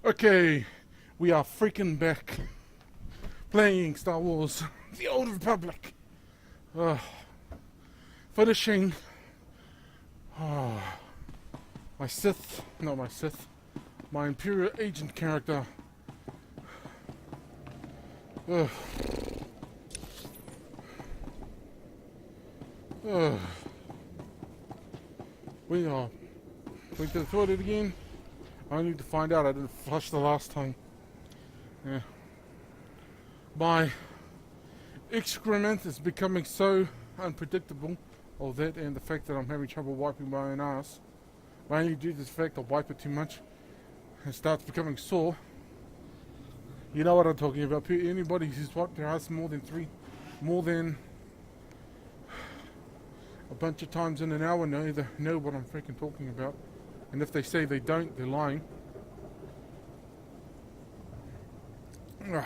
Okay, we are freaking back. Playing Star Wars, The Old Republic. Finishing my Sith, not my Sith, my Imperial agent character. We are going to the toilet again. I need to find out I didn't flush the last time. Yeah. My excrement is becoming so unpredictable. All that and the fact that I'm having trouble wiping my own ass. Mainly due to the fact I wipe it too much. It starts becoming sore. You know what I'm talking about. Anybody who's wiped their ass more than a bunch of times in an hour know what I'm freaking talking about. And if they say they don't, they're lying. What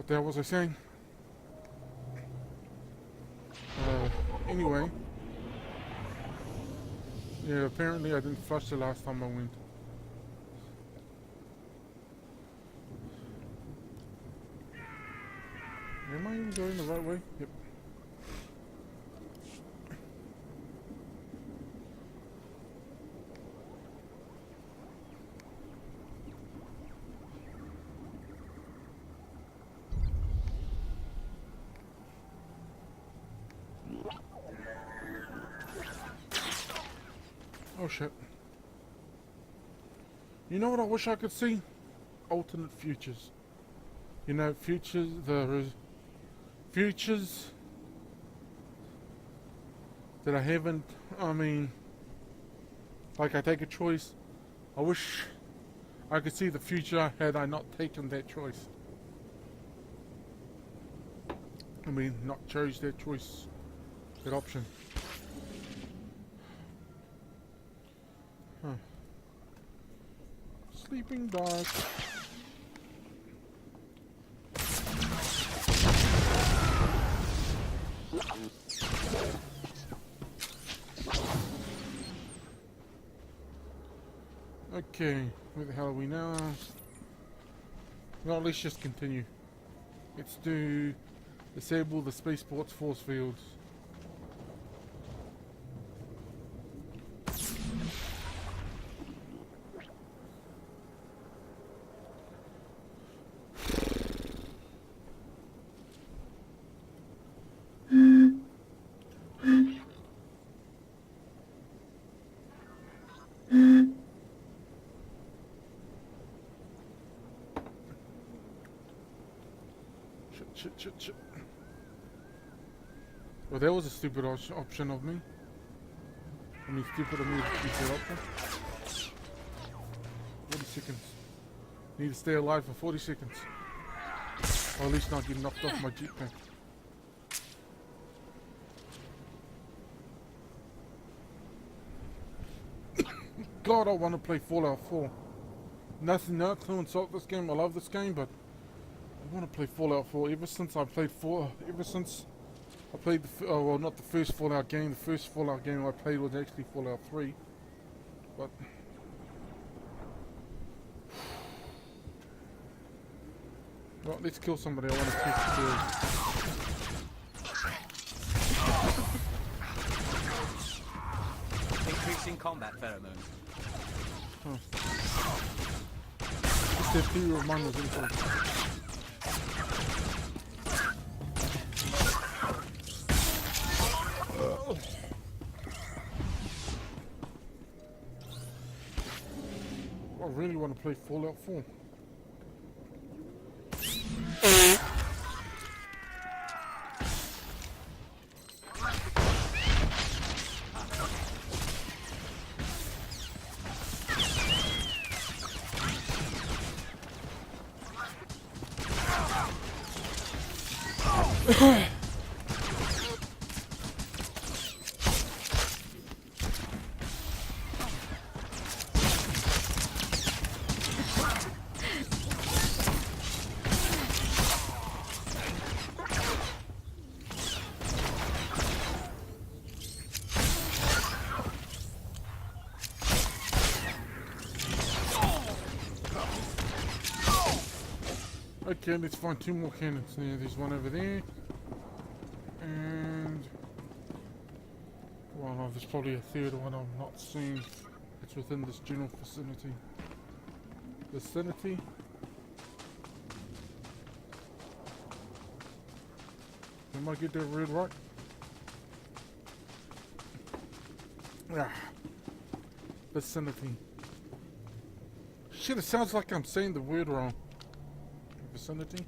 the hell was I saying? Anyway. Yeah, apparently I didn't flush the last time I went. Am I even going the right way? Yep. Oh shit. You know what I wish I could see? Alternate futures. You know, futures that I haven't, like I take a choice. I wish I could see the future had I not taken that choice. Not chose that choice, that option. Sleeping dog. Okay, where the hell are we now? Well, let's just continue. Let's do disable the spaceport's force fields. Shit. Well, that was a stupid option of me. Stupid of me to keep that option. 40 seconds. Need to stay alive for 40 seconds. Or at least not get knocked off my jetpack. God, I want to play Fallout 4. Nothing to insult this game. I love this game, but I want to play Fallout 4. Ever since I played well, not the first Fallout game. The first Fallout game I played was actually Fallout 3. But well, let's kill somebody. I want to test the Increasing combat pheromones. Just that theory of mine was incorrect. I really want to play Fallout 4. Okay, let's find 2 more cannons. There's one over there. And... well, there's probably a third one I'm not seeing. It's within this general vicinity. Am I get that red right? Ah. Vicinity. Shit, it sounds like I'm saying the word wrong. Vicinity.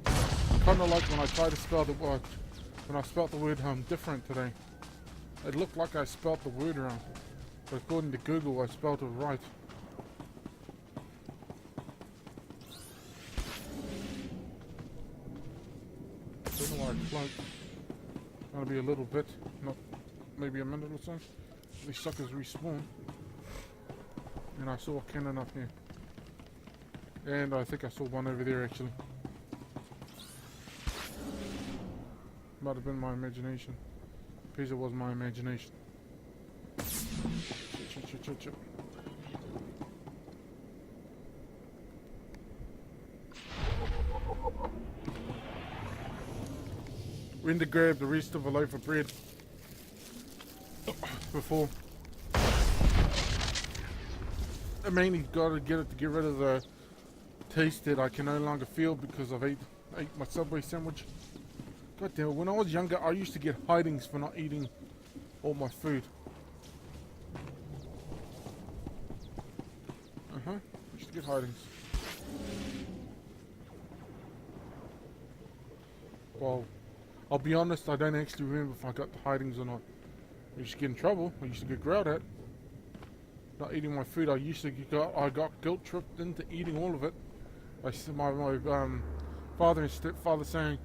Kinda like when I try to spell the word. When I spelt the word different today. It looked like I spelt the word wrong. But according to Google, I spelled it right. Don't know why I float. Gonna be a little bit, not maybe a minute or so. These suckers respawn. And I saw a cannon up here. And I think I saw one over there actually. Might have been my imagination. Please, it was my imagination. Shit. Went to grab the rest of a loaf of bread before. I mainly got to get rid of the taste that I can no longer feel because I've ate my Subway sandwich. God damn it, when I was younger I used to get hidings for not eating all my food. I used to get hidings. Well, I'll be honest, I don't actually remember if I got the hidings or not. I used to get in trouble. I used to get growled at. Not eating my food. I got guilt tripped into eating all of it. My father and stepfather saying,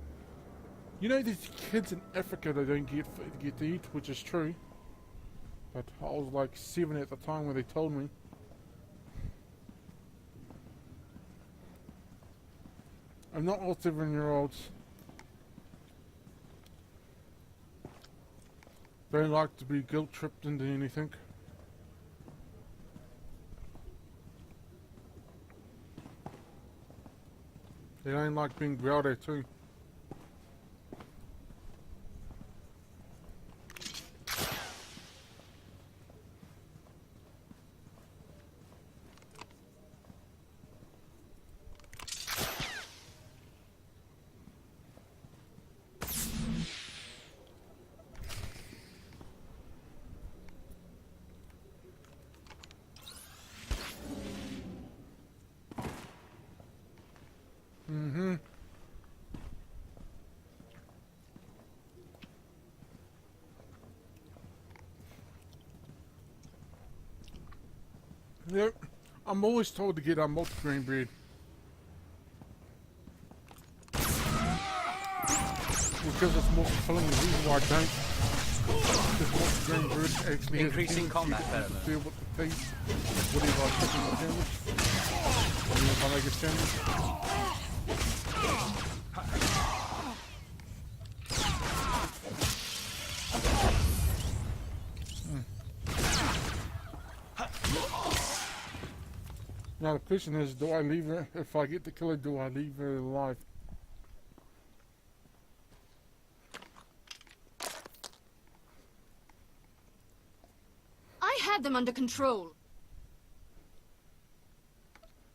you know, there's kids in Africa that don't get to eat, which is true. But I was like 7 at the time when they told me. And not all 7-year-olds don't like to be guilt tripped into anything. They don't like being growled at too. Yep, I'm always told to get multigrain bread. Because it's more fulfilling. The reason why I don't, because multigrain bread actually increasing combat pheromone. Feel what the taste, whatever I put in the sandwich, whatever if I make a sandwich. Now the question is, do I leave her, if I get the killer, do I leave her alive? I had them under control.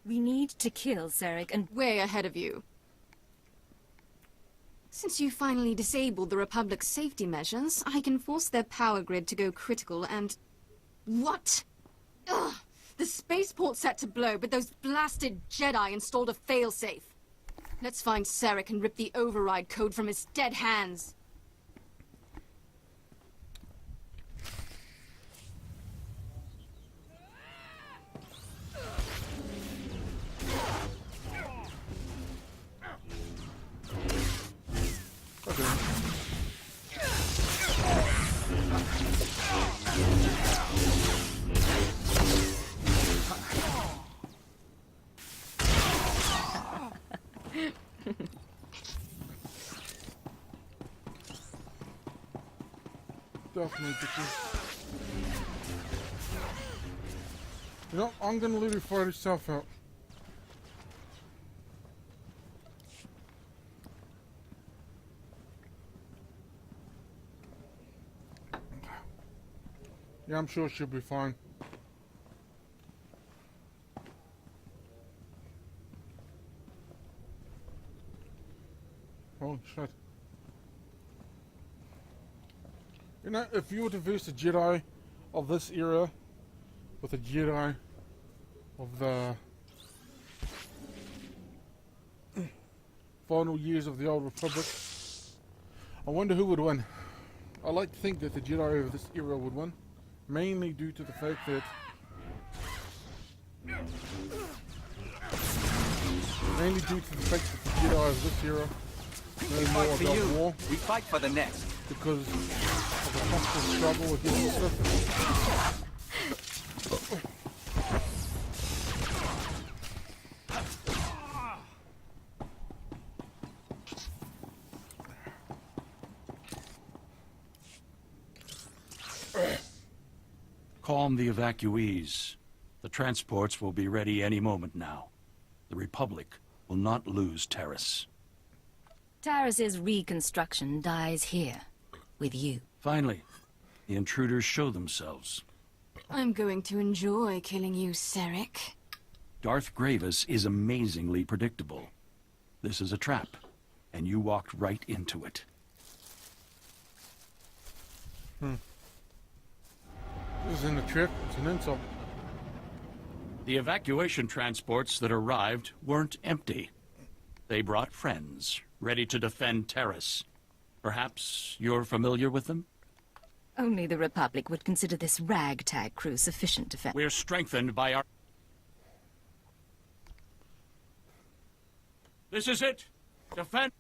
We need to kill Zarek and... Way ahead of you. Since you finally disabled the Republic's safety measures, I can force their power grid to go critical and... What? Ugh! The spaceport's set to blow, but those blasted Jedi installed a failsafe. Let's find Sarek and rip the override code from his dead hands. Okay. Definitely, bitches. You know, I'm gonna let her fight herself out. Yeah, I'm sure she'll be fine. Oh shit. You know, if you were to face a Jedi of this era with a Jedi of the final years of the Old Republic, I wonder who would win. I like to think that the Jedi of this era would win, mainly due to the fact that the Jedi of this era We know fight more for about you. war We fight for the next. because of the constant struggle against the Sith. Calm the evacuees. The transports will be ready any moment now. The Republic will not lose Terrace. Taris's reconstruction dies here, with you. Finally, the intruders show themselves. I'm going to enjoy killing you, Sarek. Darth Gravis is amazingly predictable. This is a trap, and you walked right into it. This isn't a trick, it's an insult. The evacuation transports that arrived weren't empty. They brought friends, ready to defend Terrace. Perhaps you're familiar with them? Only the Republic would consider this ragtag crew sufficient defense. We're strengthened by our... This is it! Defend...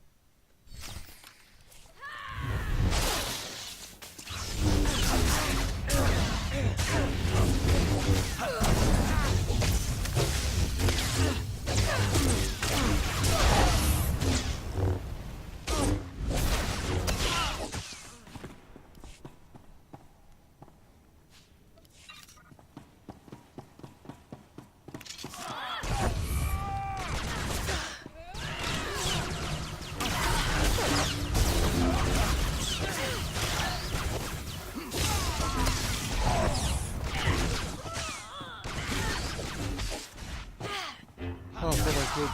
Oh, I thought I could.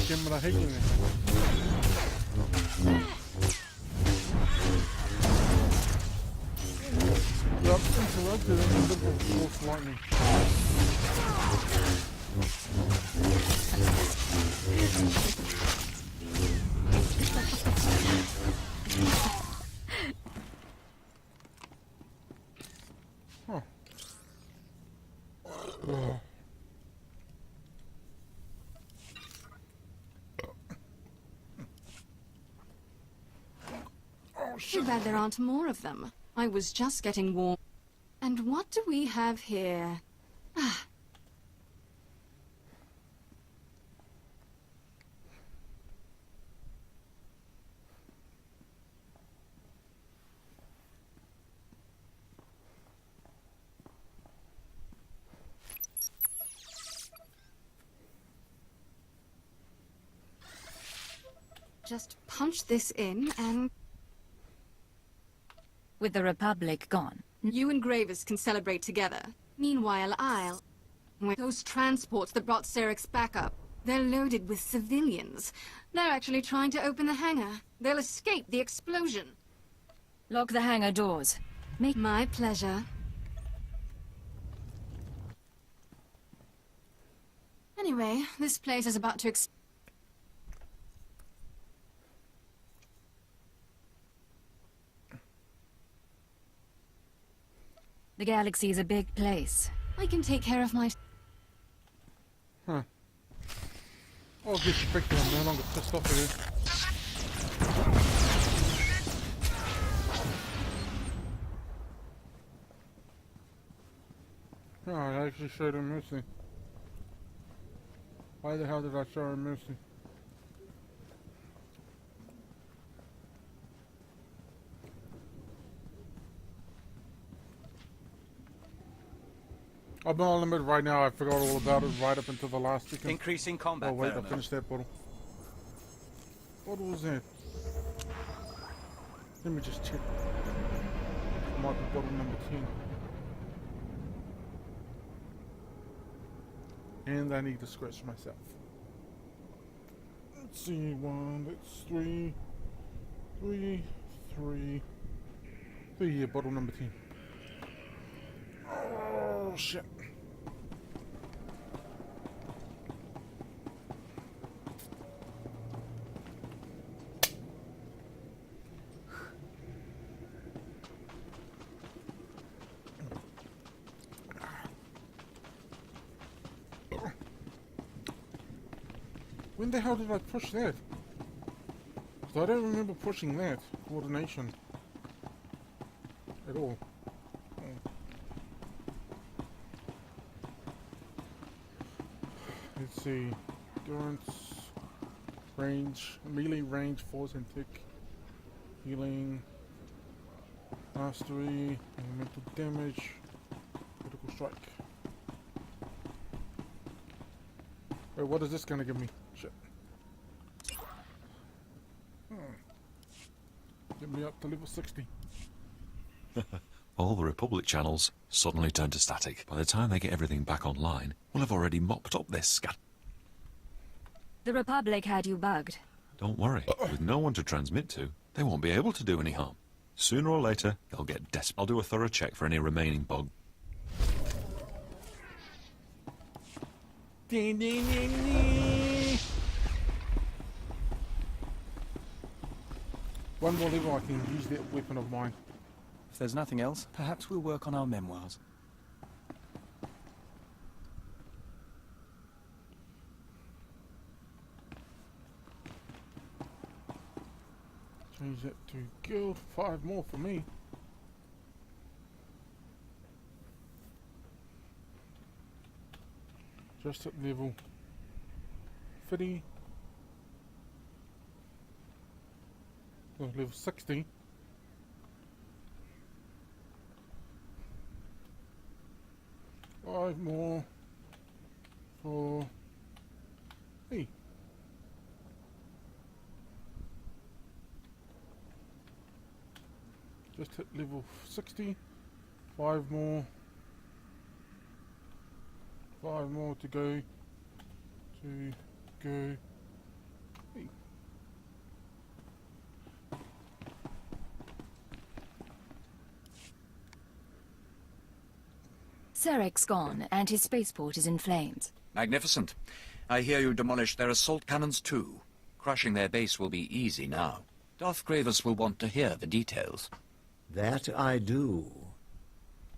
Kim, but I hate you. Yep, interrupted in the middle of force lightning. Huh. Ugh. Too bad there aren't more of them. I was just getting warm. And what do we have here? Ah. Just punch this in and... With the Republic gone, You and Gravis can celebrate together. Meanwhile, I'll... With those transports that brought Sarek's back up, they're loaded with civilians. They're actually trying to open the hangar. They'll escape the explosion. lock the hangar doors. Make My pleasure. Anyway, this place is about to The galaxy's a big place. I can take care of my... Huh. I'll get respected on man, I'll get pissed off with it. Oh, I actually showed him mercy. Why the hell did I show him mercy? I'm on limit right now. I forgot all about it right up until the last second. Increasing combat Oh wait, I pheromones. finished that bottle. What was that? Let me just check. Might be bottle number 10. And I need to scratch myself. Let's see, that's three, yeah, bottle number 10. Oh shit. When the hell did I push that? 'Cause I don't remember pushing that. Coordination. At all. Let's see. Endurance. Range. Melee range, force and tick. Healing. Mastery. Elemental damage. Critical strike. Wait, what is this gonna give me? Shit. Get me up to level 60. All the Republic channels suddenly turn to static. By the time they get everything back online, we'll have already mopped up this scat. The Republic had you bugged. Don't worry, with no one to transmit to, they won't be able to do any harm. Sooner or later, they'll get desperate. I'll do a thorough check for any remaining bug. One more level, I can use that weapon of mine. If there's nothing else, perhaps we'll work on our memoirs. Change that to guild. 5 more for me. Just at level 50. Oh, level 60. Five more for me. Just hit level 60. 5 more. 5 more to go. Hey. Sarek's gone, and his spaceport is in flames. Magnificent. I hear you demolished their assault cannons too. Crushing their base will be easy now. Darth Gravis will want to hear the details. That I do.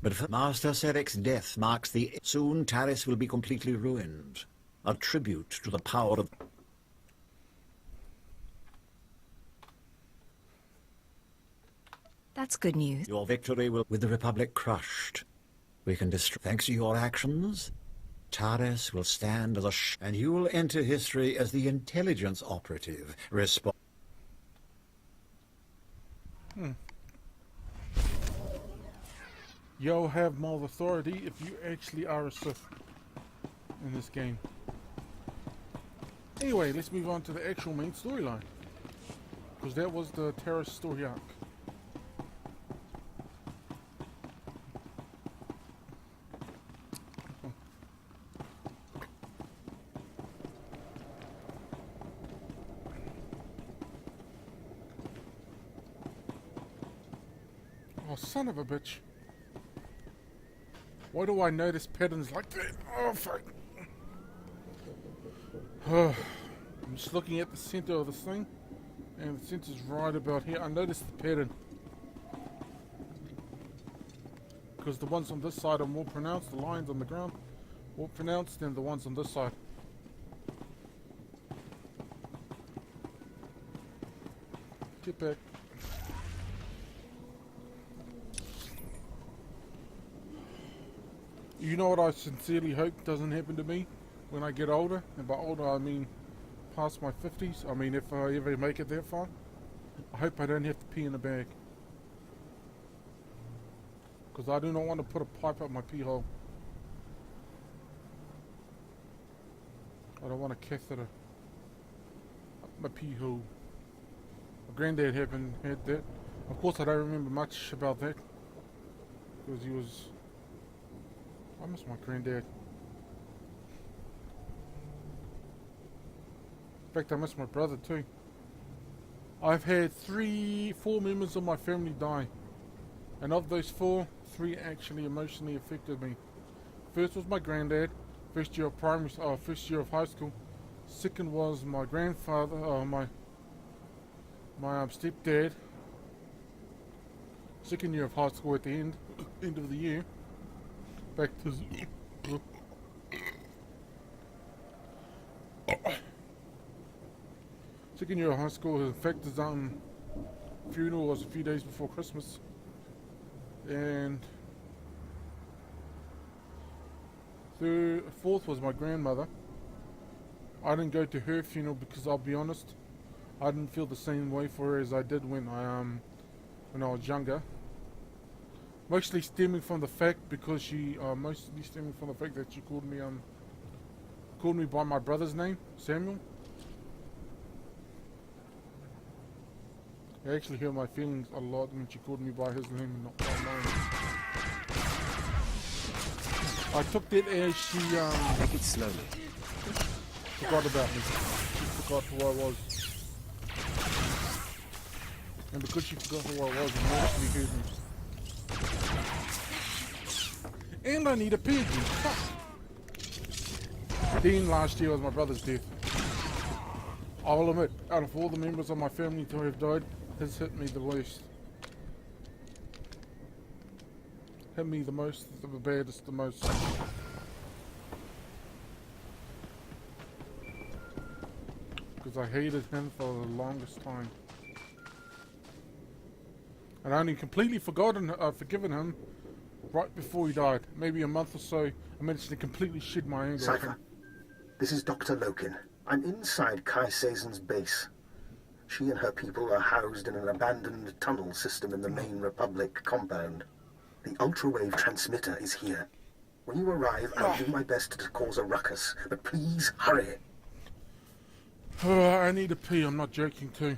But for Master Sarek's death marks the... Soon Taris will be completely ruined. A tribute to the power of... That's good news. Your victory will... With the Republic crushed, we can destroy... Thanks to your actions, Taris will stand as a... And you will enter history as the intelligence operative You'll have more authority if you actually are a Sith in this game. Anyway, let's move on to the actual main storyline. Because that was the Terrace story arc. Oh, son of a bitch. Why do I notice patterns like that? Oh, fuck. I'm just looking at the center of this thing, and the center's right about here. I noticed the pattern. Because the ones on this side are more pronounced, the lines on the ground more pronounced than the ones on this side. Get back. You know what I sincerely hope doesn't happen to me when I get older? And by older I mean past my 50s. I mean if I ever make it that far. I hope I don't have to pee in a bag. Because I do not want to put a pipe up my pee hole. I don't want a catheter up my pee hole. My granddad had that. Of course, I don't remember much about that because he was. I miss my granddad. In fact, I miss my brother too. I've had 4 members of my family die, and of those 4, 3 actually emotionally affected me. First was my granddad, first year of first year of high school. Second was my grandfather, my stepdad. Second year of high school at the end of the year. Back to second year of high school. In fact, his funeral was a few days before Christmas, and fourth was my grandmother. I didn't go to her funeral because I'll be honest, I didn't feel the same way for her as I did when I was younger. Mostly stemming from the fact that she called me by my brother's name, Samuel. I actually hurt my feelings a lot when she called me by his name and not by mine. I took that as she Take it slowly. forgot about me. She forgot who I was. And because she forgot who I was, it actually hurt me. And I need a pig. Fuck. Then last year was my brother's death. I'll admit, out of all the members of my family to have died, his hit me the least. Hit me the most, the baddest, the most. Because I hated him for the longest time. And I only completely forgiven him right before he died. Maybe a month or so, I managed to completely shed my anger at him. Cypher, this is Dr. Loken. I'm inside Kai Sazen's base. She and her people are housed in an abandoned tunnel system in the main Republic compound. The ultra-wave transmitter is here. When you arrive, I'll do my best to cause a ruckus, but please hurry. I need a pee, I'm not joking too.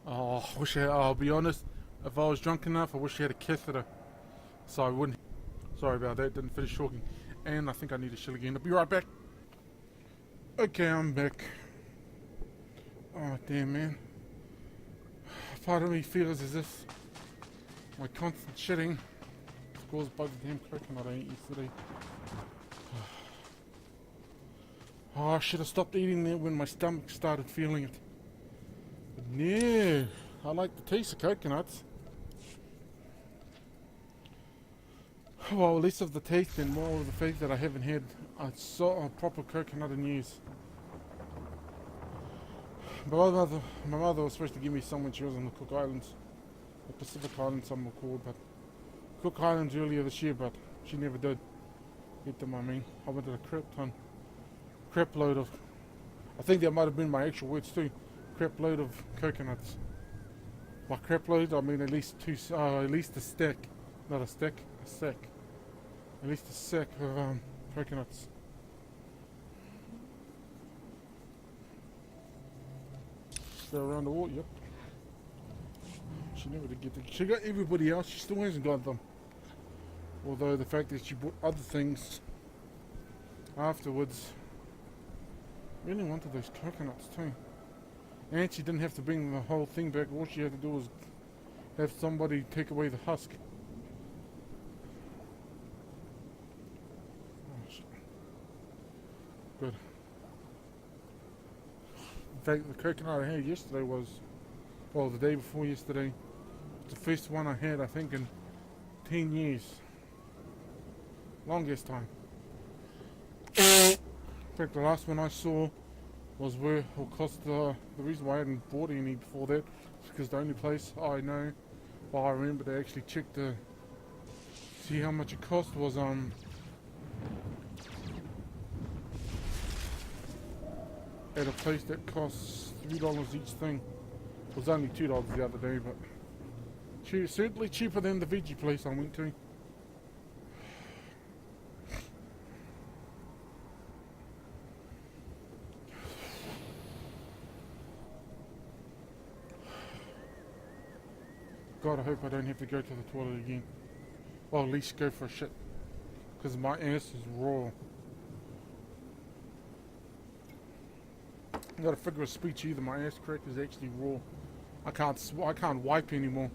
Oh, I'll be honest, if I was drunk enough, I wish I had a catheter. So I wouldn't. Sorry about that, didn't finish talking. And I think I need a shit again. I'll be right back. Okay, I'm back. Oh, damn, man. Part of me feels as if my constant shitting is caused by the damn coconut I ate yesterday. Oh, I should have stopped eating that when my stomach started feeling it. But no, I like the taste of coconuts. Well, less of the taste and more of the fact that I haven't had a proper coconut in years. My mother was supposed to give me some when she was on the Cook Islands. The Pacific Islands, some were called, but Cook Islands earlier this year, but she never did. Get them, I mean. I went to a crap load of, I think that might have been my actual words too, crap load of coconuts. By crap load, I mean at least a stack, not a stack, a sack. At least a sack of coconuts. Go around the wall, yep. She never did get them. She got everybody else, she still hasn't got them. Although the fact that she bought other things afterwards. Really wanted those coconuts too. And she didn't have to bring the whole thing back. All she had to do was have somebody take away the husk. Oh, shit. Good. In fact, the coconut I had yesterday was, well, the day before yesterday, the first one I had, I think, in 10 years. Longest time. In fact, the last one I saw was where it cost, the reason why I hadn't bought any before that is because the only place I know, well, I remember they actually checked to see how much it cost was, at a place that costs $3 each thing. It was only $2 the other day, but certainly cheaper than the veggie place I went to. God, I hope I don't have to go to the toilet again. Well, at least go for a shit. Because my ass is raw. Not a figure of speech either. My ass crack is actually raw. I can't wipe anymore.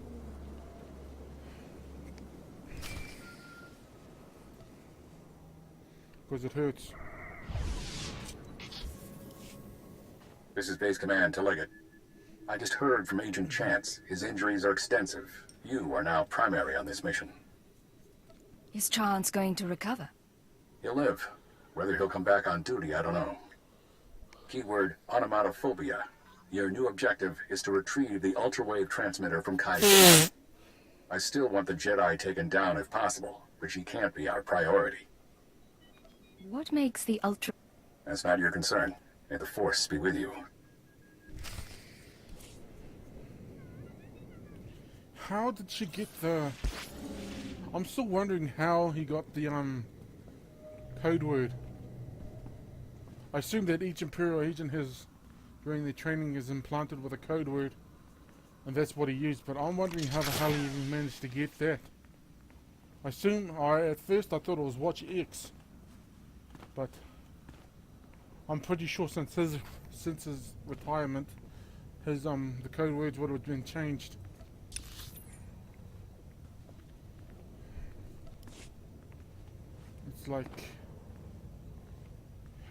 Because it hurts. This is Base Command to Leggett. I just heard from Agent Chance. His injuries are extensive. You are now primary on this mission. Is Chance going to recover? He'll live. Whether he'll come back on duty, I don't know. Keyword, onomatophobia. Your new objective is to retrieve the ultra-wave transmitter from Kaiser. I still want the Jedi taken down if possible, but she can't be our priority. What makes the ultra... That's not your concern. May the Force be with you. How did she get the... I'm still wondering how he got the, code word. I assume that each Imperial agent has, during their training, is implanted with a code word. And that's what he used, but I'm wondering how the hell he even managed to get that. At first I thought it was Watch X. But I'm pretty sure since his retirement, the code words would have been changed. It's like,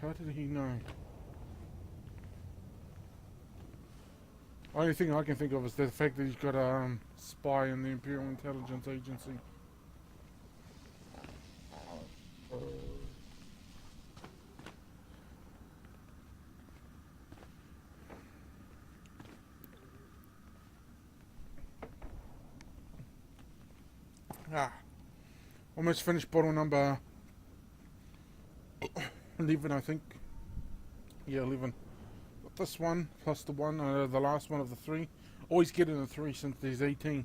how did he know? Only thing I can think of is the fact that he's got a spy in the Imperial Intelligence Agency. Almost finished bottle number 11, I think. Yeah, 11. Got this one, plus the one, the last one of the 3. Always getting a 3 since there's 18.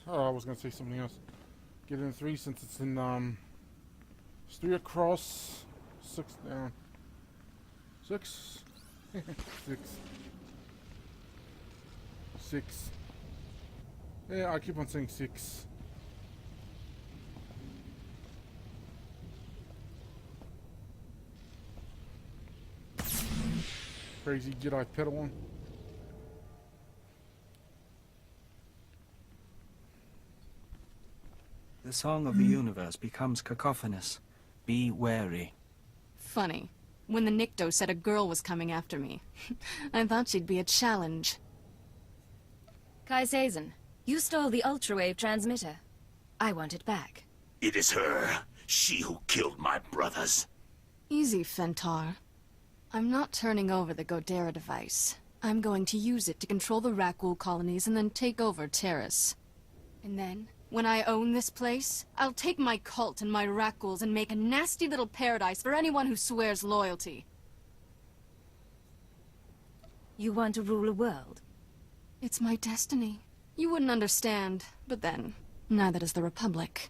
Oh, I was going to say something else. Getting a 3 since it's in, it's 3 across, 6 down. 6? 6. Yeah, I keep on saying 6. Crazy Jedi Padawan. The song of the universe becomes cacophonous. Be wary. Funny. When the Nikto said a girl was coming after me, I thought she'd be a challenge. Kaisazen, you stole the ultrawave transmitter. I want it back. It is her. She who killed my brothers. Easy, Fentar. I'm not turning over the Godera device. I'm going to use it to control the Rakghoul colonies and then take over Terrace. And then, when I own this place, I'll take my cult and my Rakghouls and make a nasty little paradise for anyone who swears loyalty. You want to rule a world? It's my destiny. You wouldn't understand, but then, neither does the Republic.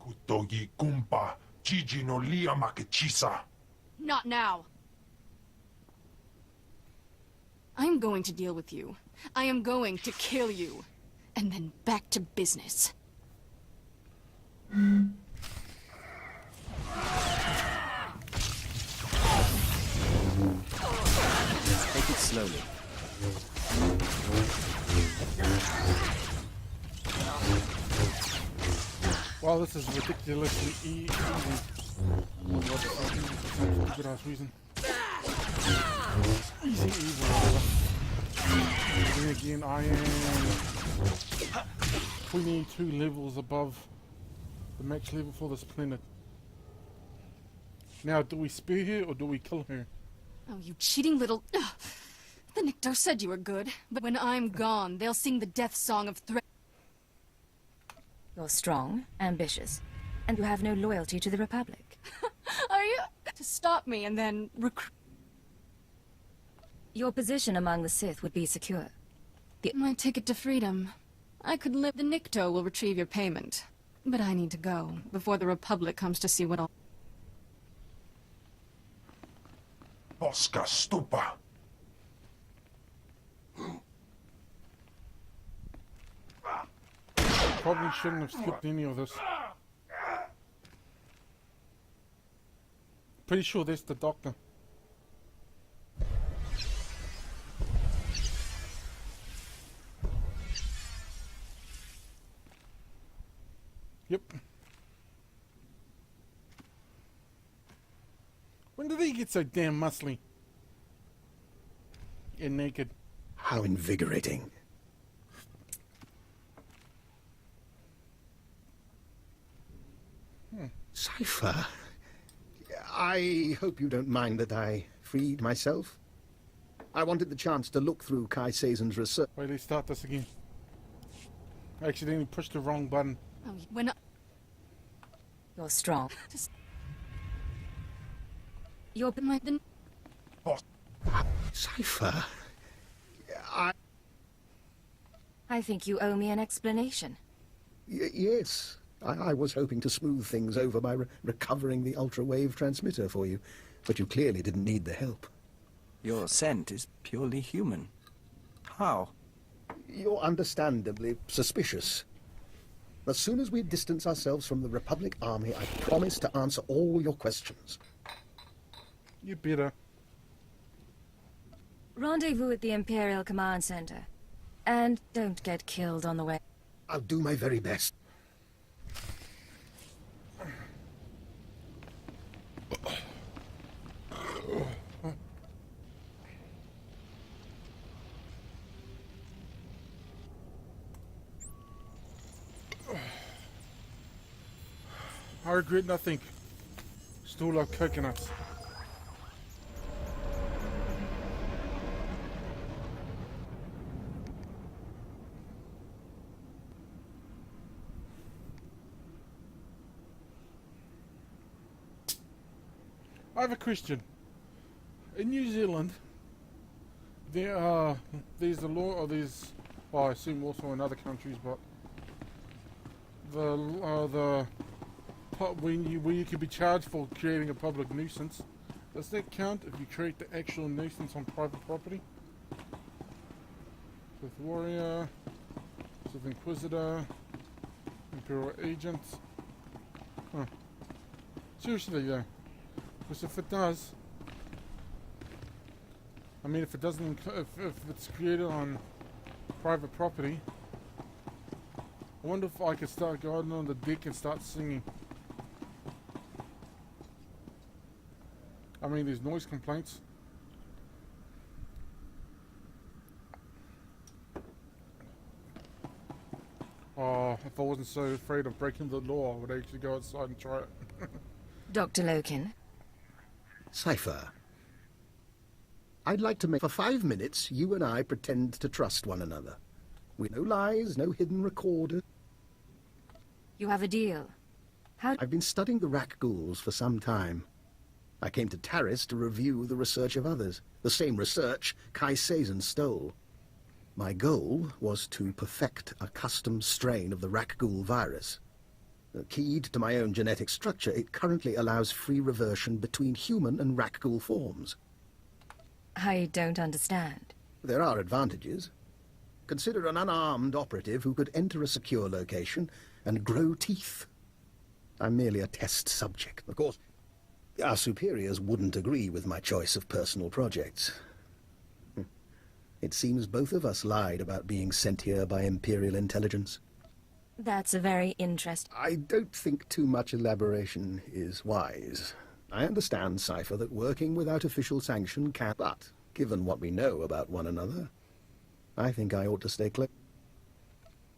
Kutogi kumpa, Gigi no lia makechisa. Not now! I'm going to deal with you. I am going to kill you. And then back to business. Take it slowly. Wow, this is ridiculously easy. Good ass reason. Easy, whatever. Then again, I am 22 levels above the max level for this planet. Now, do we spare her or do we kill her? Oh, you cheating little... Ugh. The Nikto said you were good, but when I'm gone, they'll sing the death song of threat. You're strong, ambitious, and you have no loyalty to the Republic. Are you... To stop me and then recruit... Your position among the Sith would be secure. My ticket to freedom. I could live... The Nikto will retrieve your payment. But I need to go, before the Republic comes to see what I'll... Bosca stupa. Probably shouldn't have skipped any of this. Pretty sure that's the doctor. Yep. When did he get so damn muscly and naked? How invigorating. Cypher, I hope you don't mind that I freed myself. I wanted the chance to look through Kai Seizen's research. Wait, let's start this again. I accidentally pushed the wrong button. Oh, we're not... You're strong. You're my... Cypher, I think you owe me an explanation. Yes. I was hoping to smooth things over by recovering the ultra-wave transmitter for you, but you clearly didn't need the help. Your scent is purely human. How? You're understandably suspicious. As soon as we distance ourselves from the Republic Army, I promise to answer all your questions. You better. Rendezvous at the Imperial Command Center. And don't get killed on the way. I'll do my very best. I regret nothing. Still love coconuts. I have a question. In New Zealand, there's a law, or there's, well, I assume also in other countries, but where you can be charged for creating a public nuisance. Does that count if you create the actual nuisance on private property? Sith Warrior, Sith Inquisitor, Imperial Agent. Huh. Seriously though. Because if it does, I mean, if it doesn't, if it's created on private property, I wonder if I could start going on the deck and start singing. I mean, there's noise complaints. Oh, if I wasn't so afraid of breaking the law, I would actually go outside and try it. Dr. Loken. Cypher, I'd like to make, for 5 minutes, you and I pretend to trust one another. No lies, no hidden recorder. You have a deal. How... I've been studying the Rak ghouls for some time. I came to Taris to review the research of others, the same research Kai Seizen stole. My goal was to perfect a custom strain of the Rak ghoul virus. Keyed to my own genetic structure, it currently allows free reversion between human and Rak ghoul forms. I don't understand. There are advantages. Consider an unarmed operative who could enter a secure location and grow teeth. I'm merely a test subject. Of course, our superiors wouldn't agree with my choice of personal projects. It seems both of us lied about being sent here by Imperial intelligence. That's a very interesting... I don't think too much elaboration is wise. I understand, Cypher, that working without official sanction can... But, given what we know about one another, I think I ought to stay close.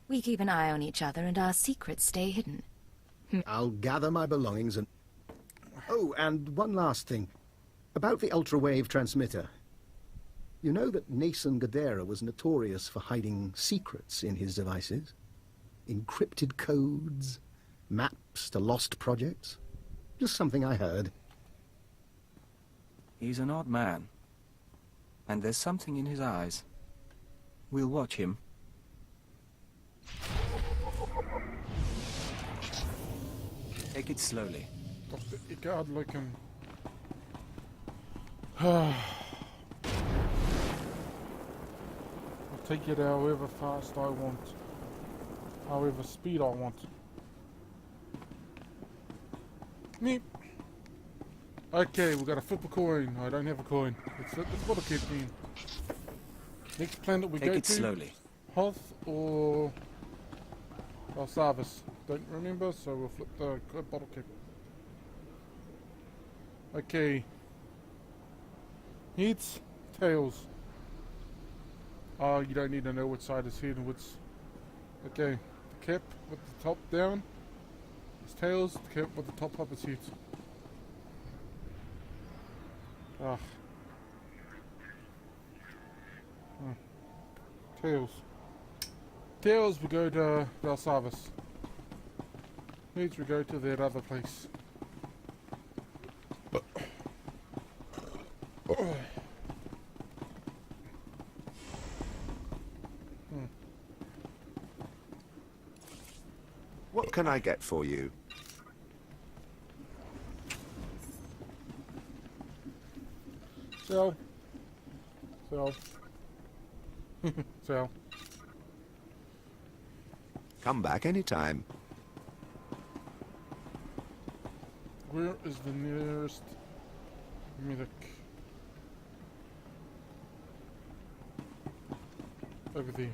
We keep an eye on each other and our secrets stay hidden. I'll gather my belongings and... Oh, and one last thing. About the ultra-wave transmitter. You know that Nason Gadera was notorious for hiding secrets in his devices? Encrypted codes, maps to lost projects. Just something I heard. He's an odd man. And there's something in his eyes. We'll watch him. Take it slowly. Dr. Ickard Loken. I'll take it however fast I want. However speed I want. Meep. Okay, we gotta flip a coin. I don't have a coin. Let's flip this bottle cap in. Next planet we Take go it to. slowly. Hoth or Alsavis. Don't remember, so we'll flip the bottle cap. Okay. Heads, tails. Oh, you don't need to know which side is head and which. Okay, the cap with the top down is tails, the cap with the top up is heads. Ah. Oh. Tails. Tails, we go to Alsavis. Heads, we go to that other place. What can I get for you? Sell. Sell. Sell. Come back anytime. Where is the nearest medic? Over there.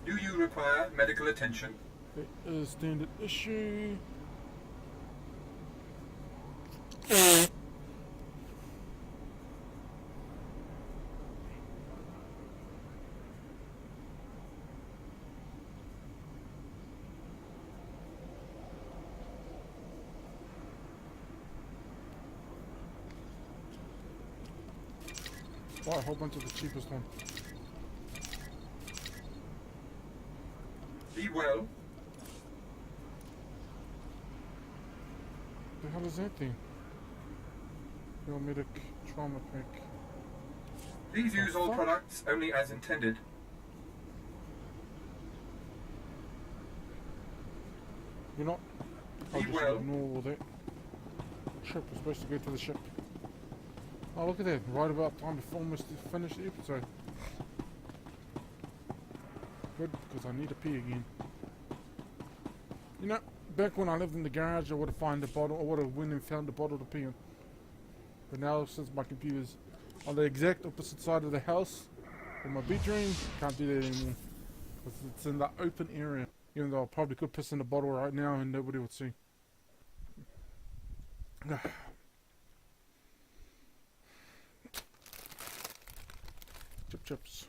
Do you require medical attention? There is standard issue. Buy a whole bunch of the cheapest one. Be well. The hell is that thing? Your medic trauma pack. Please use all products only as intended. You're not. I'll Be just well. ignore all that. Ship, we're supposed to go to the ship. Oh, look at that. Right about time to almost finish the episode. Good, because I need to pee again. You know, back when I lived in the garage, I would have found a bottle. I would have went and found a bottle to pee in. But now, since my computer's on the exact opposite side of the house, in my bedroom, can't do that anymore. Because it's in the open area. Even though I probably could piss in the bottle right now and nobody would see. Chips.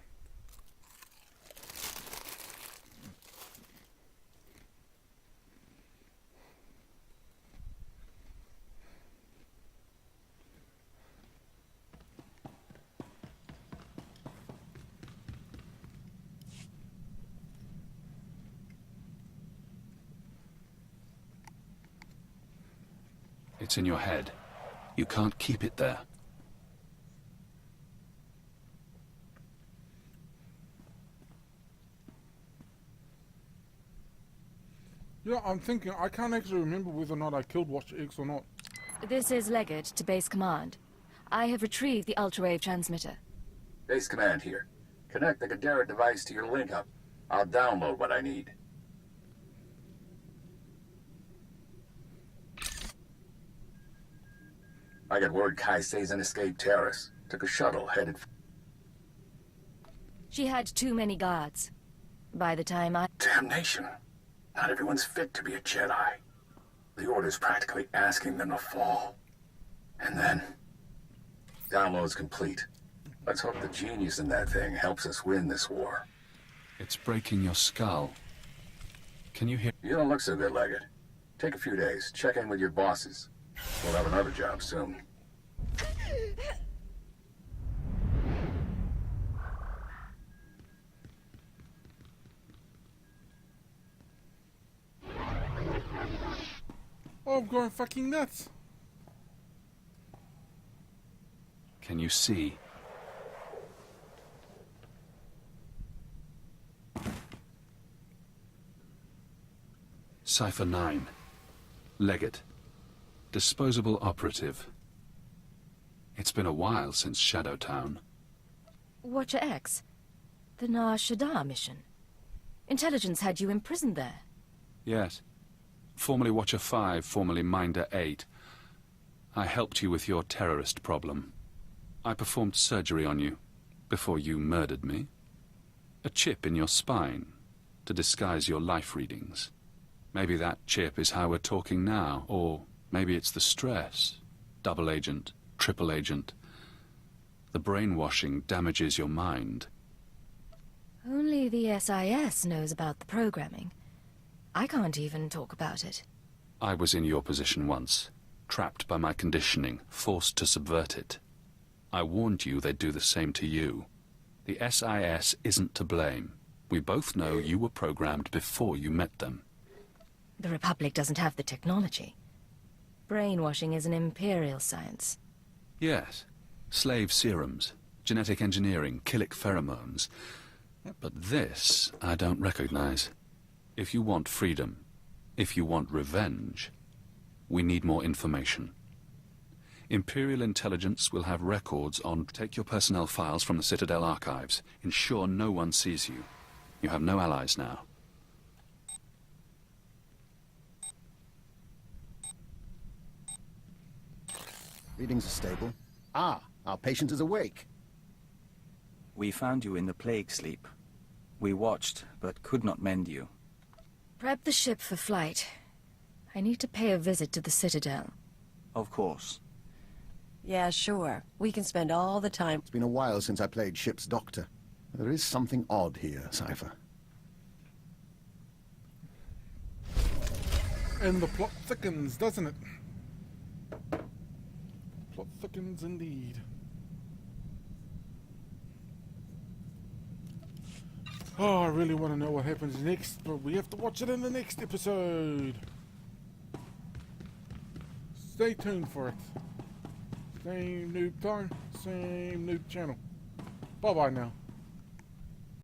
It's in your head. You can't keep it there. Yeah, I'm thinking, I can't actually remember whether or not I killed Watch X or not. This is Leggett to Base Command. I have retrieved the ultrawave transmitter. Base command here. Connect the Gadara device to your link-up. I'll download what I need. I got word Kai Sazin escaped Terrace. Took a shuttle headed... She had too many guards. By the time I... Damnation. Not everyone's fit to be a Jedi. The Order's practically asking them to fall. And then... Download's complete. Let's hope the genius in that thing helps us win this war. It's breaking your skull. Can you hear? You don't look so good, Leggett. Take a few days. Check in with your bosses. We'll have another job soon. Oh, I'm going fucking nuts. Can you see? Cipher 9. Leggett. Disposable operative. It's been a while since Shadowtown. Watcher X. The Nar Shaddaa mission. Intelligence had you imprisoned there. Yes. Formerly Watcher 5, formerly Minder 8. I helped you with your terrorist problem. I performed surgery on you before you murdered me. A chip in your spine to disguise your life readings. Maybe that chip is how we're talking now, or maybe it's the stress. Double agent, triple agent. The brainwashing damages your mind. Only the SIS knows about the programming. I can't even talk about it. I was in your position once, trapped by my conditioning, forced to subvert it. I warned you they'd do the same to you. The SIS isn't to blame. We both know you were programmed before you met them. The Republic doesn't have the technology. Brainwashing is an Imperial science. Yes. Slave serums, genetic engineering, chilic pheromones. But this I don't recognize. If you want freedom, if you want revenge, we need more information. Imperial intelligence will have records on... Take your personnel files from the Citadel archives. Ensure no one sees you. You have no allies now. Readings are stable. Ah, our patient is awake. We found you in the plague sleep. We watched, but could not mend you. Prep the ship for flight. I need to pay a visit to the Citadel. Of course. Yeah, sure. We can spend all the time... It's been a while since I played ship's doctor. There is something odd here, Cipher. And the plot thickens, doesn't it? Plot thickens indeed. Oh, I really want to know what happens next, but we have to watch it in the next episode. Stay tuned for it. Same noob time, same noob channel. Bye-bye now.